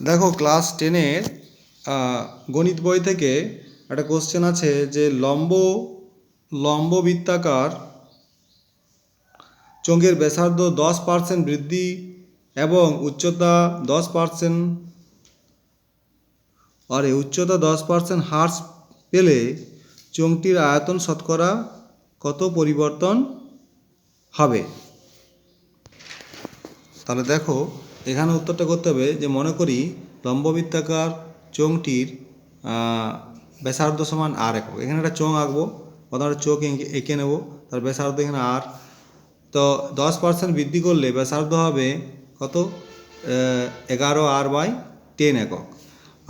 দেখো ক্লাস 10-এর গণিত বই থেকে একটা কোশ্চেন আছে যে লম্ব বৃত্তাকার চোঙের ব্যাসার্ধ 10% বৃদ্ধি এবং উচ্চতা 10% হ্রাস পেলে চোঙটির আয়তন শতকরা কত পরিবর্তন হবে। তাহলে দেখো এখানে উত্তরটা করতে হবে যে মনে করি লম্ববৃত্তাকার চোঙটির ব্যাসার্ধ সমান আর একক। এখানে একটা চোঙ আঁকবো, প্রথমে চোখ এঁকে নেব, তার ব্যাসার্ধ এখানে আর। তো 10% বৃদ্ধি করলে ব্যাসার্ধ হবে কত, 11r/10 একক।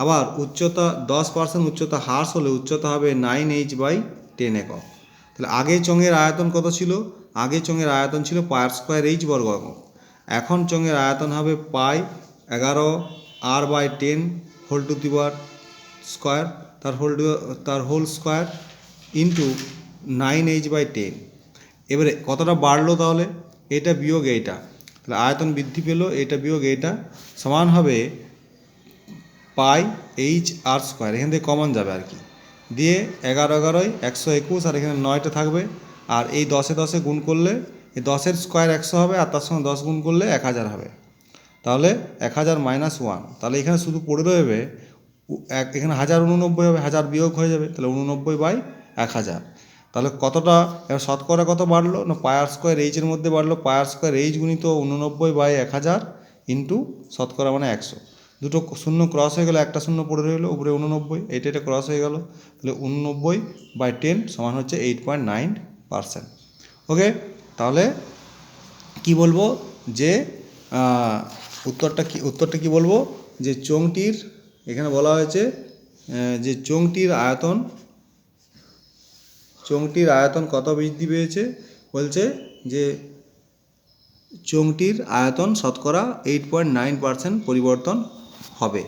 আবার উচ্চতা 10% উচ্চতা হ্রাস হলে উচ্চতা হবে 9h/10 একক। তাহলে আগে চোঙের আয়তন কত ছিল? আগে চোঙের আয়তন ছিল πr² বর্গ একক। এখন চোঙের আয়তন হবে pi 11r/10 whole to the power square, তার হোল স্কোয়ার ইন্টু 9h/10। এবারে কতটা বাড়লো তাহলে? এটা বিয়োগ এইটা, তাহলে আয়তন বৃদ্ধি পেল, এটা বিয়োগ এইটা সমান হবে πhr²। এখান থেকে কমন যাবে আর কি, দিয়ে 11 121, আর এখানে 9টা থাকবে। আর এই 10 গুণ করলে এই 10-এর স্কোয়ার 100 হবে, আর তার সঙ্গে 10 গুণ করলে 1000 হবে। তাহলে 1000 - 1। তাহলে এখানে শুধু পড়ে রইবে এখানে 1089 হবে, 1000 বিয়োগ হয়ে যাবে, তাহলে 89/1000। তাহলে কতটা শতকরা কত বাড়লো না, πr²h-এর মধ্যে বাড়লো। πr² গুণিত 89/1000 ইন্টু শতকরা মানে 100। দুটো শূন্য ক্রস হয়ে গেল, একটা শূন্য পড়ে রইলো, উপরে 89, এটা ক্রস হয়ে গেল, তাহলে 89/10 সমান হচ্ছে 8.9%। ওকে, তাহলে কি বলবো যে উত্তরটা কি বলবো যে চোঙটির, এখানে বলা হয়েছে যে চোঙটির আয়তন কত বৃদ্ধি পেয়েছে, বলছে যে চোঙটির আয়তন শতকরা 8.9% পরিবর্তন হবে।